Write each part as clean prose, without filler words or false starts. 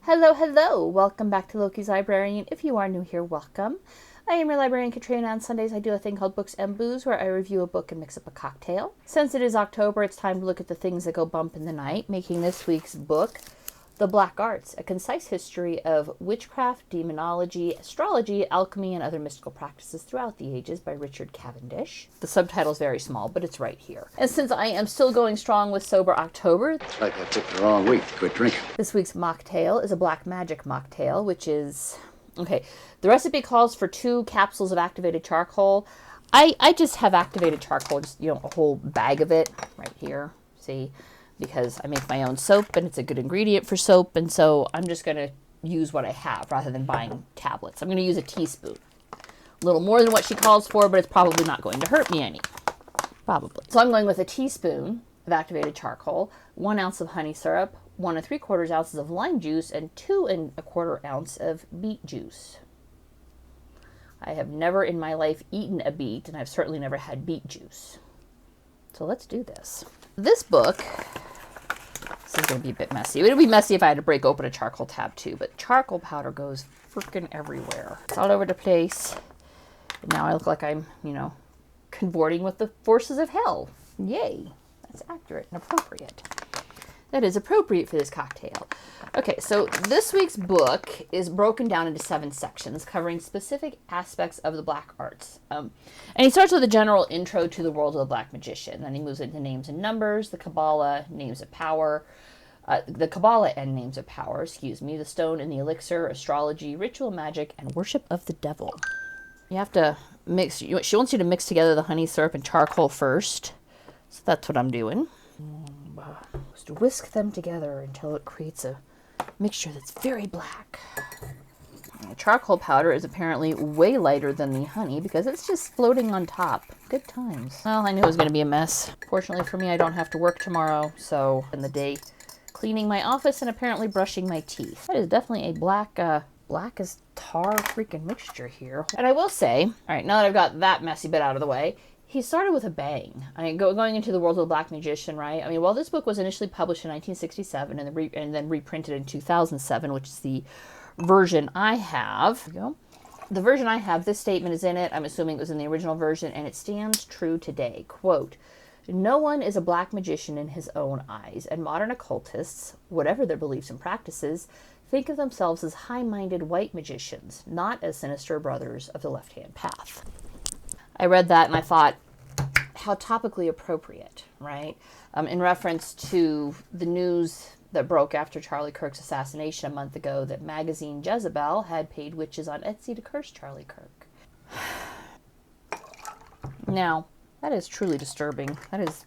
Hello, hello! Welcome back to Loki's Librarian. If you are new here, welcome. I am your librarian, Katrina. On Sundays, I do a thing called Books and Booze, where I review a book and mix up a cocktail. Since it is October, it's time to look at the things that go bump in the night, making this week's book The Black Arts, a concise history of witchcraft, demonology, astrology, alchemy, and other mystical practices throughout the ages by Richard Cavendish. The subtitle is very small, but it's right here. And since I am still going strong with Sober October, it's like I picked the wrong week to quit drinking. This week's mocktail is a Black Magic Mocktail, which is... Okay, the recipe calls for 2 capsules of activated charcoal. I just have activated charcoal, just, a whole bag of it right here, see? Because I make my own soap, and it's a good ingredient for soap, and so I'm just going to use what I have rather than buying tablets. I'm going to use a teaspoon. A little more than what she calls for, but it's probably not going to hurt me any. Probably. So I'm going with a teaspoon of activated charcoal, 1 ounce of honey syrup, 1 3/4 ounces of lime juice, and 2 1/4 ounce of beet juice. I have never in my life eaten a beet, and I've certainly never had beet juice. So let's do this. This book, this is going to be a bit messy. It would be messy if I had to break open a charcoal tab too, but charcoal powder goes freaking everywhere. It's all over the place. And now I look like I'm, cavorting with the forces of hell. Yay. That's accurate and appropriate. That is appropriate for this cocktail. Okay, so this week's book is broken down into 7 sections covering specific aspects of the black arts. And he starts with a general intro to the world of the black magician. Then he moves into names and numbers, the kabbala, names of power, the kabbala and names of power, the stone and the elixir, astrology, ritual magic, and worship of the devil. You have to mix, she wants you to mix together the honey syrup and charcoal first. So that's what I'm doing. To whisk them together until it creates a mixture that's very black. And the charcoal powder is apparently way lighter than the honey because it's just floating on top. Good times. Well, I knew it was going to be a mess. Fortunately for me, I don't have to work tomorrow, so in the day cleaning my office and apparently brushing my teeth. That is definitely a black as tar freaking mixture here. And I will say, all right, now that I've got that messy bit out of the way, he started with a bang. Going into the world of the black magician, right? While this book was initially published in 1967 and then reprinted in 2007, which is the version I have. The version I have, this statement is in it. I'm assuming it was in the original version, and it stands true today. Quote, "No one is a black magician in his own eyes, and modern occultists, whatever their beliefs and practices, think of themselves as high-minded white magicians, not as sinister brothers of the left-hand path." I read that and I thought, how topically appropriate, right? In reference to the news that broke after Charlie Kirk's assassination a month ago that magazine Jezebel had paid witches on Etsy to curse Charlie Kirk. Now, that is truly disturbing. That is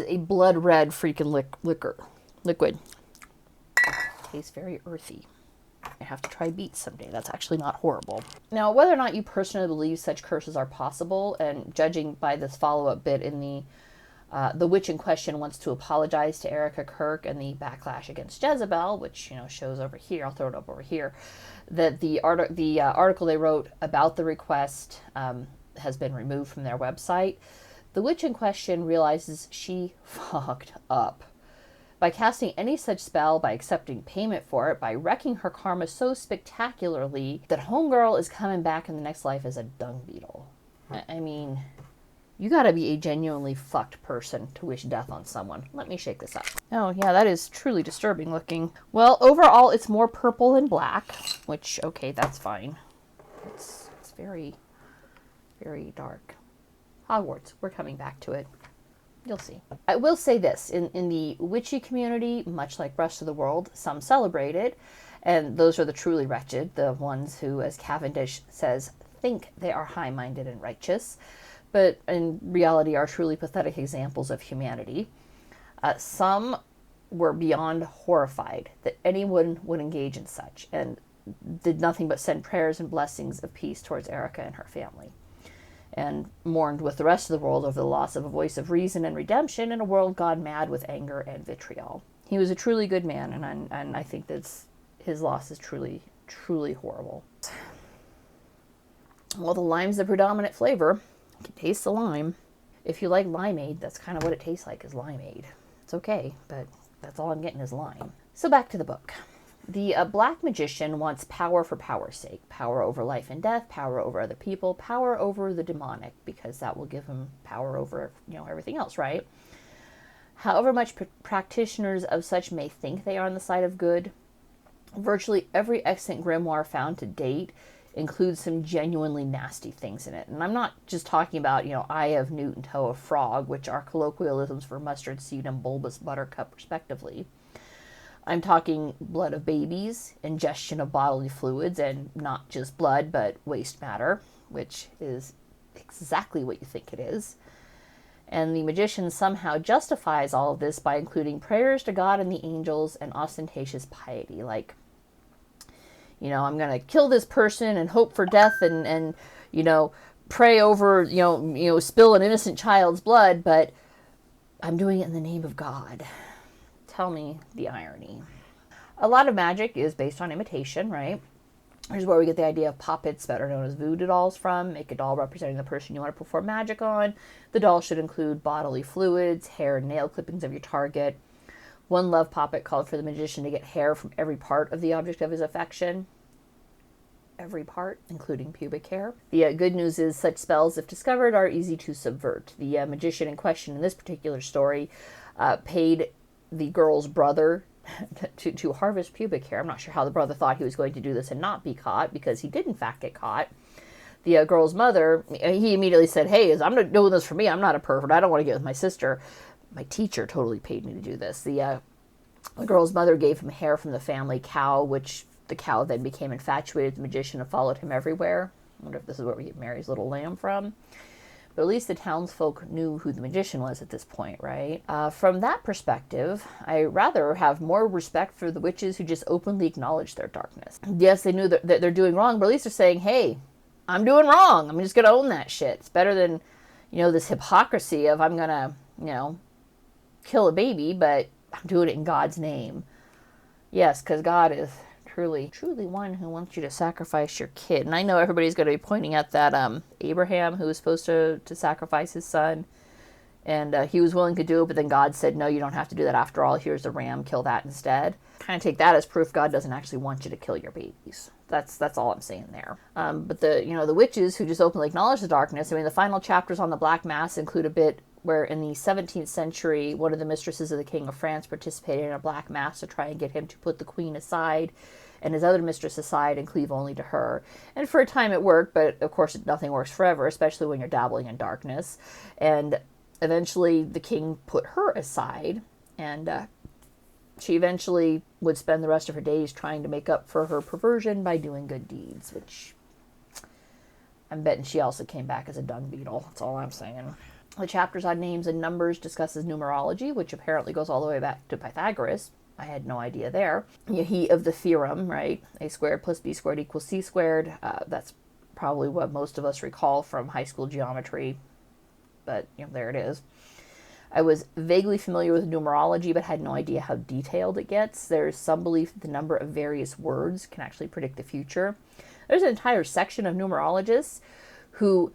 a blood red freaking liquid. Tastes very earthy. I have to try beets someday. That's actually not horrible. Now, whether or not you personally believe such curses are possible, and judging by this follow-up bit in the witch in question wants to apologize to Erica Kirk and the backlash against Jezebel, which shows over here. I'll throw it up over here. That the article they wrote about the request has been removed from their website. The witch in question realizes she fucked up. By casting any such spell, by accepting payment for it, by wrecking her karma so spectacularly that homegirl is coming back in the next life as a dung beetle. You gotta be a genuinely fucked person to wish death on someone. Let me shake this up. Oh yeah, that is truly disturbing looking. Well, overall it's more purple than black, which, okay, that's fine. It's very, very dark. Hogwarts, we're coming back to it. You'll see. I will say this, in the witchy community, much like rest of the world, some celebrate it, and those are the truly wretched, the ones who, as Cavendish says, think they are high-minded and righteous, but in reality are truly pathetic examples of humanity. Some were beyond horrified that anyone would engage in such, and did nothing but send prayers and blessings of peace towards Erica and her family, and mourned with the rest of the world over the loss of a voice of reason and redemption in a world gone mad with anger and vitriol. He was a truly good man, and I think that his loss is truly, truly horrible. Well, the lime's the predominant flavor. You can taste the lime. If you like limeade, that's kind of what it tastes like, is limeade. It's okay, but that's all I'm getting is lime. So back to the book. The Black Magician wants power for power's sake. Power over life and death, power over other people, power over the demonic, because that will give him power over, everything else, right? However much practitioners of such may think they are on the side of good, virtually every extant grimoire found to date includes some genuinely nasty things in it. And I'm not just talking about, eye of newt and toe of frog, which are colloquialisms for mustard seed and bulbous buttercup, respectively. I'm talking blood of babies, ingestion of bodily fluids, and not just blood, but waste matter, which is exactly what you think it is. And the magician somehow justifies all of this by including prayers to God and the angels and ostentatious piety, like, I'm going to kill this person and hope for death and pray over, spill an innocent child's blood, but I'm doing it in the name of God. Tell me the irony. A lot of magic is based on imitation, right? Here's where we get the idea of puppets, better known as voodoo dolls, from. Make a doll representing the person you want to perform magic on. The doll should include bodily fluids, hair and nail clippings of your target. One love puppet called for the magician to get hair from every part of the object of his affection. Every part, including pubic hair. The good news is such spells, if discovered, are easy to subvert. The magician in question in this particular story paid the girl's brother to harvest pubic hair. I'm not sure how the brother thought he was going to do this and not be caught, because he did in fact get caught. The girl's mother, he immediately said, hey, I'm not doing this for me. I'm not a pervert. I don't want to get with my sister. My teacher totally paid me to do this. The girl's mother gave him hair from the family cow, which the cow then became infatuated with the magician and followed him everywhere. I wonder if this is where we get Mary's little lamb from. But at least the townsfolk knew who the magician was at this point, right? From that perspective, I rather have more respect for the witches who just openly acknowledge their darkness. Yes, they knew that they're doing wrong, but at least they're saying, hey, I'm doing wrong. I'm just going to own that shit. It's better than, this hypocrisy of I'm going to, kill a baby, but I'm doing it in God's name. Yes, because God is truly one who wants you to sacrifice your kid. And I know everybody's going to be pointing at that Abraham who was supposed to sacrifice his son, and he was willing to do it, but then God said, no, you don't have to do that after all. Here's a ram, kill that instead. Kind of take that as proof God doesn't actually want you to kill your babies. That's all I'm saying there. But the witches who just openly acknowledge the darkness, the final chapters on the Black Mass include a bit where in the 17th century, one of the mistresses of the King of France participated in a Black Mass to try and get him to put the Queen aside and his other mistress aside and cleave only to her. And for a time it worked, but of course nothing works forever, especially when you're dabbling in darkness. And eventually the king put her aside, and she eventually would spend the rest of her days trying to make up for her perversion by doing good deeds, which I'm betting she also came back as a dung beetle. That's all I'm saying. The chapters on names and numbers discusses numerology, which apparently goes all the way back to Pythagoras. I had no idea there. He of the theorem, right? A squared plus b squared equals c squared. That's probably what most of us recall from high school geometry. But, there it is. I was vaguely familiar with numerology, but had no idea how detailed it gets. There's some belief that the number of various words can actually predict the future. There's an entire section of numerologists who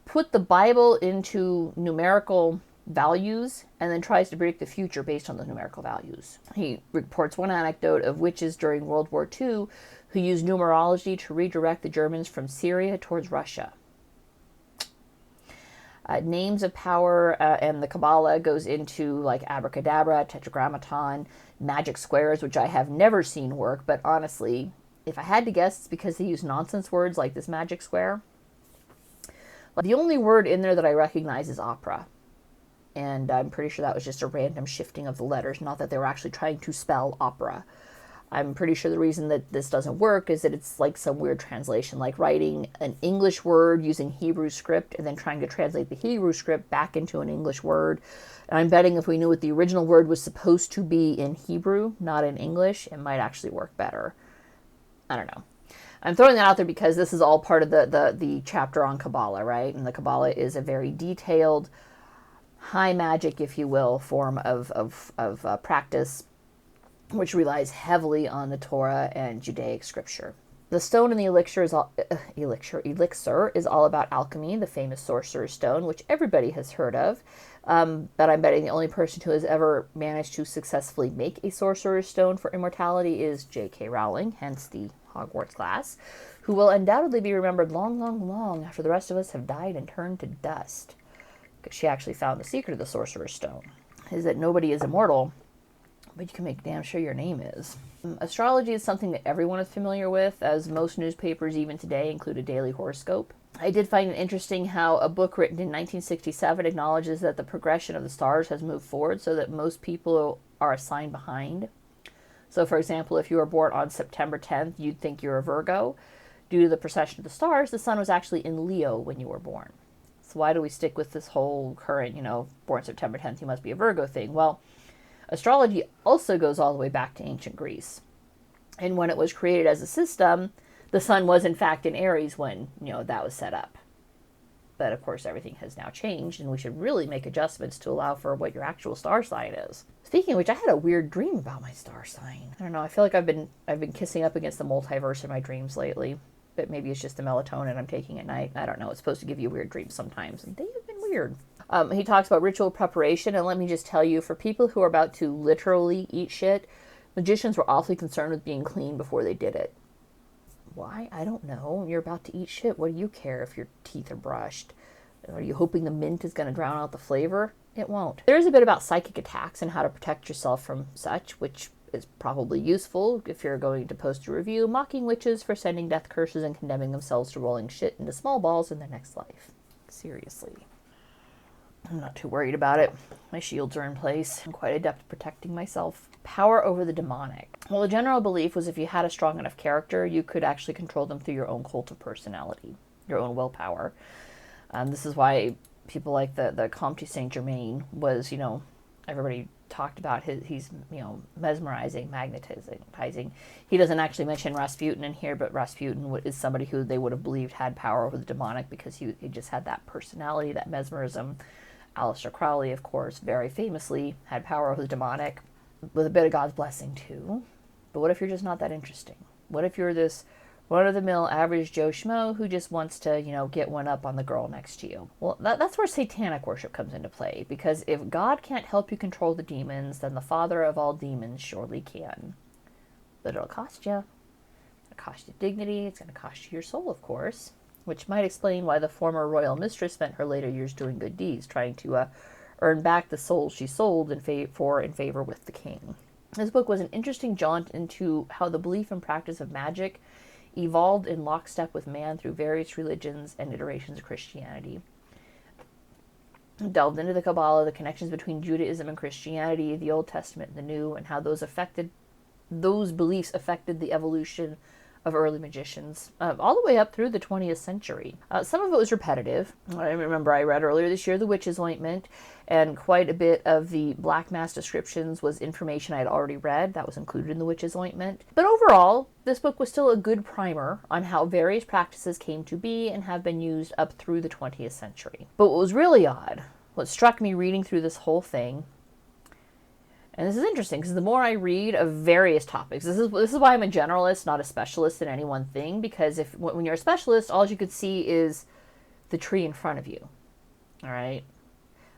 put the Bible into numerical values and then tries to predict the future based on the numerical values. He reports one anecdote of witches during World War II who used numerology to redirect the Germans from Syria towards Russia. Names of power and the Kabbalah goes into like abracadabra, tetragrammaton, magic squares, which I have never seen work, but honestly, if I had to guess, it's because they use nonsense words like this magic square. The only word in there that I recognize is opera. And I'm pretty sure that was just a random shifting of the letters, not that they were actually trying to spell opera. I'm pretty sure the reason that this doesn't work is that it's like some weird translation, like writing an English word using Hebrew script and then trying to translate the Hebrew script back into an English word. And I'm betting if we knew what the original word was supposed to be in Hebrew, not in English, it might actually work better. I don't know. I'm throwing that out there because this is all part of the chapter on Kabbalah, right? And the Kabbalah is a very detailed, high magic, if you will, form of practice, which relies heavily on the Torah and Judaic scripture. The stone in the elixir is all about alchemy, the famous sorcerer's stone, which everybody has heard of. But I'm betting the only person who has ever managed to successfully make a sorcerer's stone for immortality is J.K. Rowling, hence the Hogwarts class, who will undoubtedly be remembered long, long, long after the rest of us have died and turned to dust. Because she actually found the secret of the sorcerer's stone, is that nobody is immortal, but you can make damn sure your name is. Astrology is something that everyone is familiar with, as most newspapers even today include a daily horoscope. I did find it interesting how a book written in 1967 acknowledges that the progression of the stars has moved forward so that most people are a sign behind. So, for example, if you were born on September 10th, you'd think you're a Virgo. Due to the precession of the stars, the sun was actually in Leo when you were born. So why do we stick with this whole current, born September 10th, you must be a Virgo thing? Well, astrology also goes all the way back to ancient Greece. And when it was created as a system, the sun was in fact in Aries when, that was set up. But of course, everything has now changed, and we should really make adjustments to allow for what your actual star sign is. Speaking of which, I had a weird dream about my star sign. I don't know, I feel like I've been kissing up against the multiverse in my dreams lately. But maybe it's just the melatonin I'm taking at night. I don't know. It's supposed to give you weird dreams sometimes, and they have been weird. He talks about ritual preparation, and let me just tell you, for people who are about to literally eat shit, magicians were awfully concerned with being clean before they did it. Why? I don't know. You're about to eat shit. What do you care if your teeth are brushed? Are you hoping the mint is going to drown out the flavor? It won't. There is a bit about psychic attacks and how to protect yourself from such, which is probably useful if you're going to post a review mocking witches for sending death curses and condemning themselves to rolling shit into small balls in their next life. Seriously. I'm not too worried about it. My shields are in place. I'm quite adept at protecting myself. Power over the demonic. Well, the general belief was if you had a strong enough character, you could actually control them through your own cult of personality, your own willpower. This is why people like the Comte Saint-Germain was, everybody talked about he's mesmerizing, magnetizing. He doesn't actually mention Rasputin in here, but Rasputin is somebody who they would have believed had power over the demonic because he just had that personality, that mesmerism. Aleister Crowley, of course, very famously had power over the demonic with a bit of God's blessing too. But what if you're just not that interesting? What if you're this run-of-the-mill average Joe Schmo who just wants to, get one up on the girl next to you? Well, that's where satanic worship comes into play, because if God can't help you control the demons, then the father of all demons surely can. But it'll cost you. It'll cost you dignity. It's going to cost you your soul, of course, which might explain why the former royal mistress spent her later years doing good deeds, trying to earn back the soul she sold in favor with the king. This book was an interesting jaunt into how the belief and practice of magic evolved in lockstep with man through various religions and iterations of Christianity. Delved into the Kabbalah, the connections between Judaism and Christianity, the Old Testament and the New, and how those beliefs affected the evolution of early magicians, all the way up through the 20th century. Some of it was repetitive. I remember I read earlier this year The Witch's Ointment, and quite a bit of the Black Mass descriptions was information I had already read that was included in The Witch's Ointment. But overall, this book was still a good primer on how various practices came to be and have been used up through the 20th century. But what was really odd, what struck me reading through this whole thing, and this is interesting because the more I read of various topics, this is why I'm a generalist, not a specialist in any one thing, because when you're a specialist, all you could see is the tree in front of you. All right?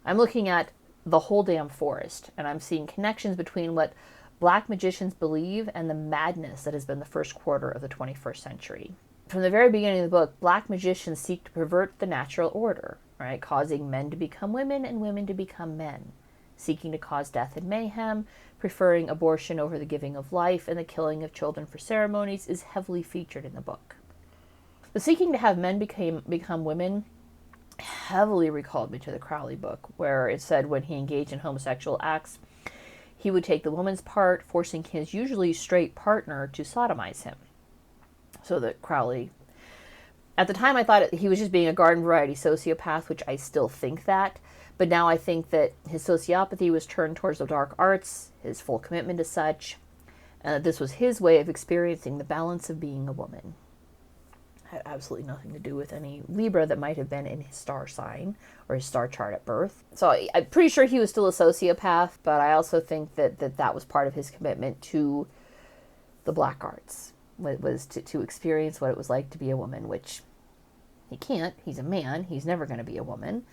I'm looking at the whole damn forest, and I'm seeing connections between what black magicians believe and the madness that has been the first quarter of the 21st century. From the very beginning of the book, black magicians seek to pervert the natural order, right? Causing men to become women and women to become men. Seeking to cause death and mayhem, preferring abortion over the giving of life, and the killing of children for ceremonies is heavily featured in the book. The seeking to have men become women heavily recalled me to the Crowley book, where it said when he engaged in homosexual acts, he would take the woman's part, forcing his usually straight partner to sodomize him. So that Crowley, at the time I thought he was just being a garden variety sociopath, which I still think that. But now I think that his sociopathy was turned towards the dark arts, his full commitment to such, and that this was his way of experiencing the balance of being a woman. It had absolutely nothing to do with any Libra that might have been in his star sign or his star chart at birth. So I'm pretty sure he was still a sociopath, but I also think that was part of his commitment to the black arts, was to experience what it was like to be a woman, which he can't. He's a man. He's never going to be a woman.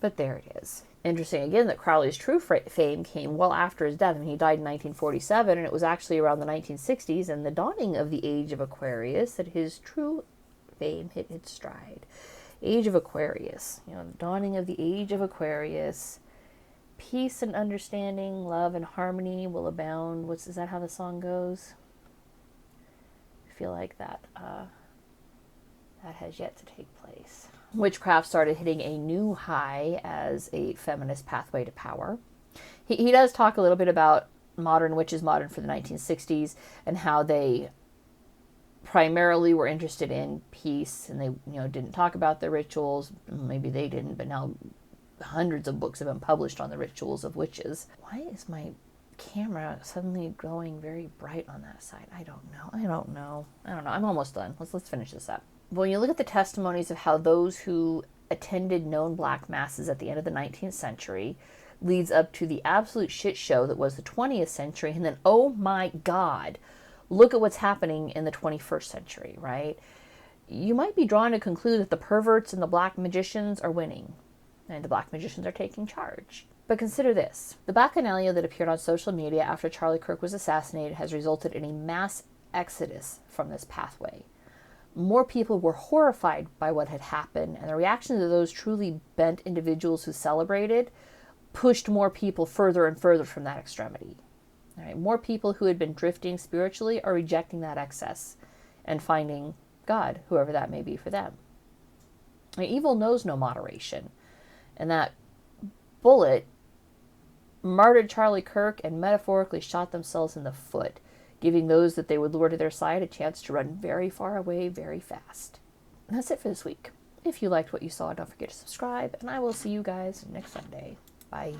But there it is. Interesting again that Crowley's true fame came well after his death. I mean, he died in 1947, and it was actually around the 1960s and the dawning of the Age of Aquarius that his true fame hit its stride. Age of Aquarius, the dawning of the Age of Aquarius. Peace and understanding, love and harmony will abound. Is that how the song goes? I feel like that has yet to take place. Witchcraft started hitting a new high as a feminist pathway to power. He does talk a little bit about modern witches, modern for the 1960s, and how they primarily were interested in peace, and they didn't talk about the rituals. Maybe they didn't, but now hundreds of books have been published on the rituals of witches. Why is my camera suddenly going very bright on that side? I don't know. I'm almost done. Let's finish this up. When you look at the testimonies of how those who attended known black masses at the end of the 19th century leads up to the absolute shit show that was the 20th century, and then, oh my God, look at what's happening in the 21st century, right? You might be drawn to conclude that the perverts and the black magicians are winning, and the black magicians are taking charge. But consider this. The bacchanalia that appeared on social media after Charlie Kirk was assassinated has resulted in a mass exodus from this pathway. More people were horrified by what had happened, and the reactions of those truly bent individuals who celebrated pushed more people further and further from that extremity. All right, more people who had been drifting spiritually are rejecting that excess and finding God, whoever that may be for them. And evil knows no moderation, and that bullet martyred Charlie Kirk and metaphorically shot themselves in the foot, giving those that they would lure to their side a chance to run very far away very fast. And that's it for this week. If you liked what you saw, don't forget to subscribe, and I will see you guys next Sunday. Bye.